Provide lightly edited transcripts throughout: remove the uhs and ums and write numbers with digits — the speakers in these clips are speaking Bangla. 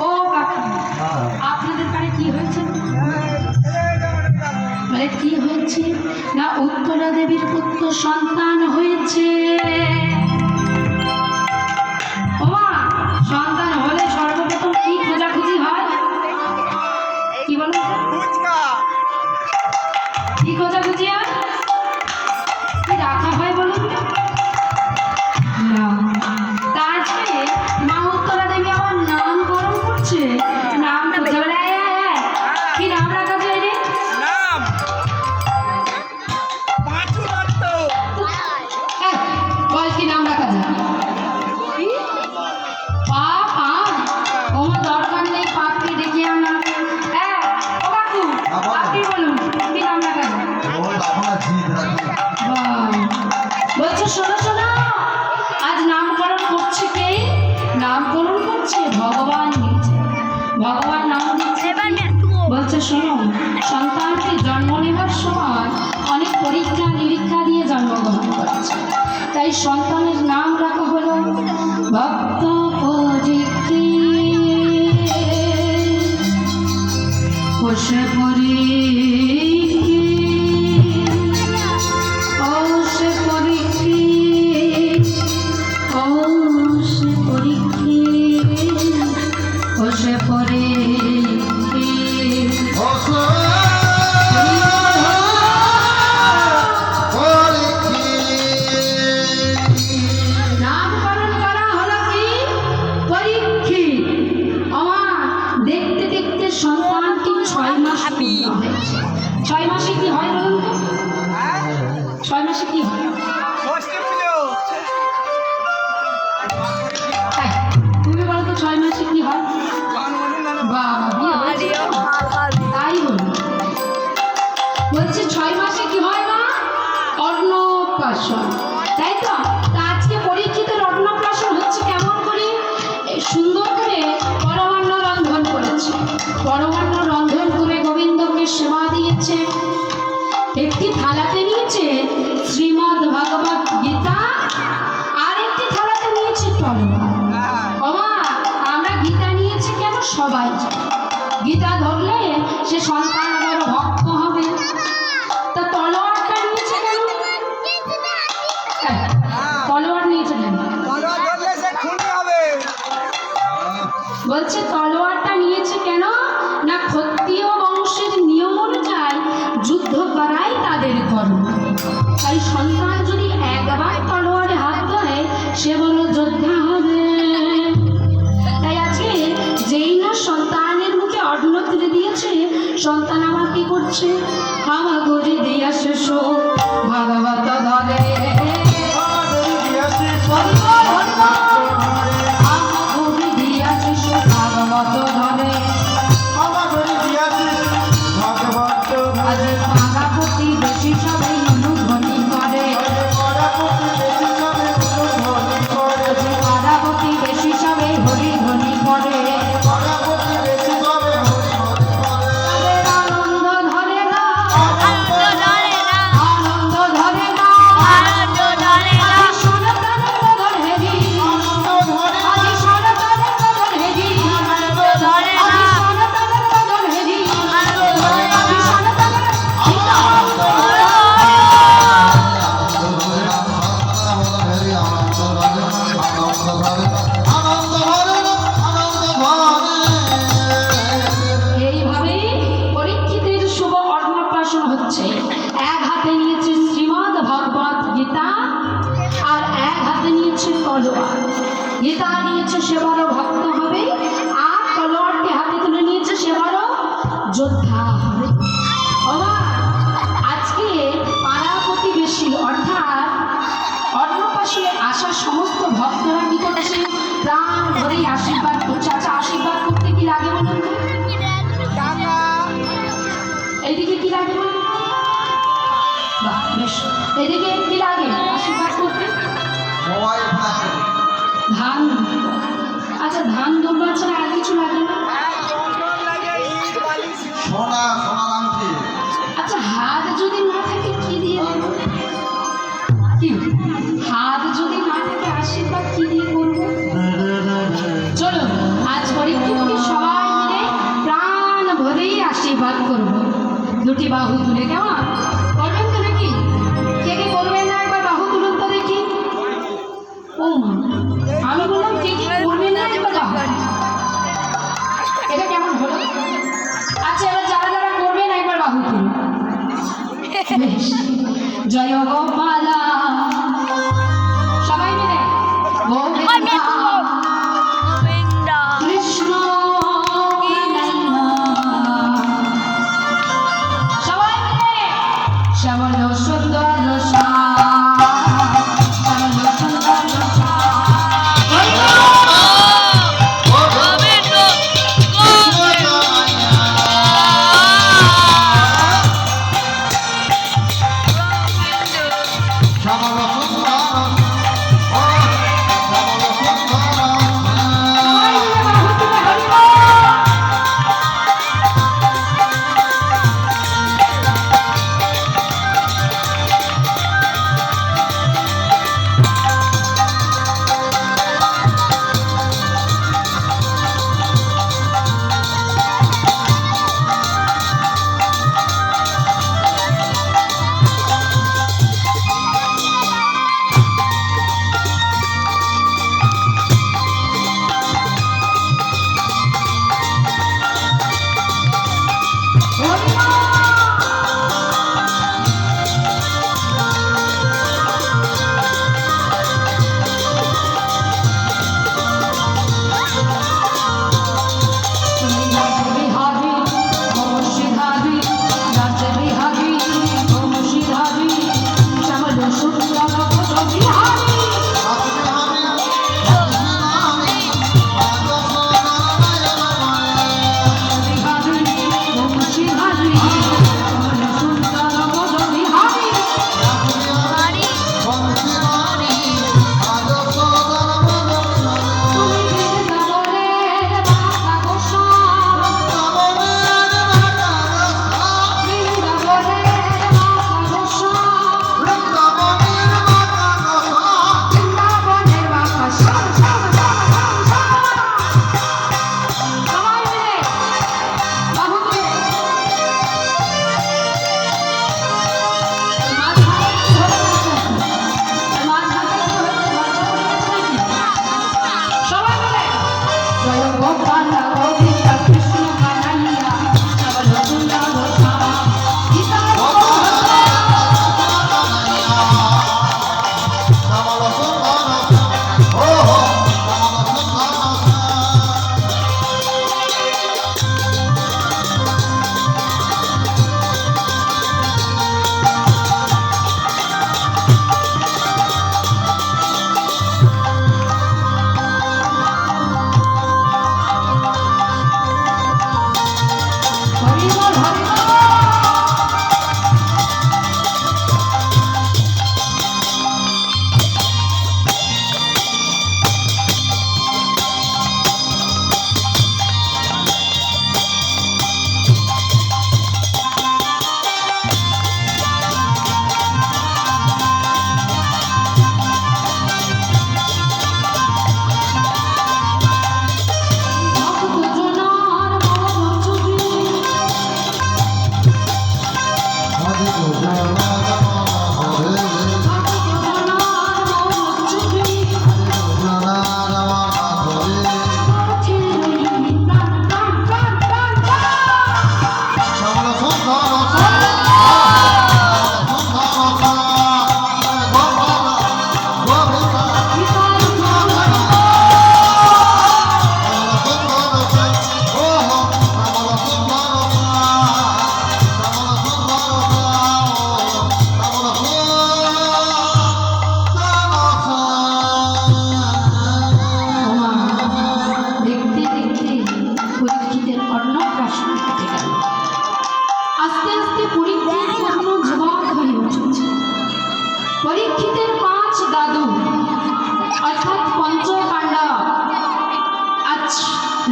ও কাকা, আপনাদের বাড়ি কি হয়েছে? মানে কি হয়েছে না, উত্তরা দেবীর পুত্র সন্তান হয়েছে। ওমা, সন্তান হলে সর্বপ্রথম কি খোঁজাখুঁজি হয়? কি বলো, কি খোঁজাখুঁজি হয়, কি রাখা হয় বলুন? তারপরে মা উত্তরা দেবী আমার নাম গরম করছে, নাম কি নাম রাখা যায় রে? বল কি নাম রাখা যায়? পাপ। আমার দরকার নেই পাপকে ডেকে আনা। ও কাকু, আপনি বলুন কি নাম রাখা যায়? বলছে শোনো শোনো, আজ নামকরণ করছে কে? নামকরণ করছে ভগবান নিজে। ভগবান নাম দিচ্ছে। বলছে শোনো, সন্তানকে জন্ম নেবার সময় অনেক পরীক্ষা নিরীক্ষা দিয়ে জন্মগ্রহণ করেছে, তাই সন্তানের নাম রাখা হলো ভক্ত পরীক্ষিত। বলছে 6 মাসে কি হয় না? অন্নপ্রাশন, তাই তো? আজকে পরীক্ষিতের অন্নপ্রাশন হচ্ছে কেমন করে? সুন্দর করে পরমান্ন রন্ধন করেছে। পরমান্ন রন্ধন করে গোবিন্দকে সেবা দিয়েছে। একটি থালাতে নিয়েছে শ্রীমদ্ ভগবত গীতা, আর একটি থালাতে নিয়েছে তলোয়ার। বাবা, আমরা গীতা নিয়েছি কেন? সবাই গীতা ধরলে সে সন্তান বড় ভক্ত হবে। তা তলোয়ারটা নিয়েছে কেন? তলোয়ার নিয়েছে কেন? বলছে তলোয়ারটা নিয়েছে কেন না, ক্ষত্রিয় বংশের নিয়ম অনুযায়ী যুদ্ধ করাই তাদের কর্ম। তাই সন্তান যদি একবার তলোয়ারে হাত ধরে সে বড় যোদ্ধা হবে। তাই আজকে যেই না সন্তানের মুখে অন্ন তুলে দিয়েছে, সন্তান আমার কি করছে? আমার গরি দিয়া শেষ ভাগবত ধরে গীতা নিয়েছে সে বড় ভক্ত হবে, আর তলোয়ারটি হাতে তুলে নিয়েছে সে বড় যোদ্ধা হবে। আজকে পাড়া প্রতিবেশী অর্থাৎ অন্নপ্রাশনে আসা সমস্ত ভক্তরা কি করছে? প্রাণ ধরেই আশীর্বাদ করছে। আচ্ছা, আশীর্বাদ করতে কি লাগে বলুন তো? এইদিকে কি লাগে বলুন? বেশ, এদিকে কি লাগে আশীর্বাদ করতে? ধান। আচ্ছা, ধান দুর্বা ছাড়া আর কিছু লাগে না? আচ্ছা, হাত যদি না থাকে কি দিয়ে দেব? কি হাত যদি না থাকে ও মা, আমি বললাম কে কি করবে না একবার বাবা। এটা কেমন হলো? আচ্ছা এবার যারা যারা করবেন একবার বাহু তুলুন। বেশ, জয় গোপালা সবাই মিলে গোবিন্দা কৃষ্ণ সবাই মিলে শ্যামল সুন্দর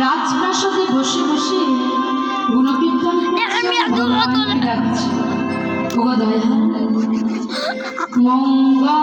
রাজপ্রাসাদে বসে বসে গুণকীর্তন করছে, মঙ্গল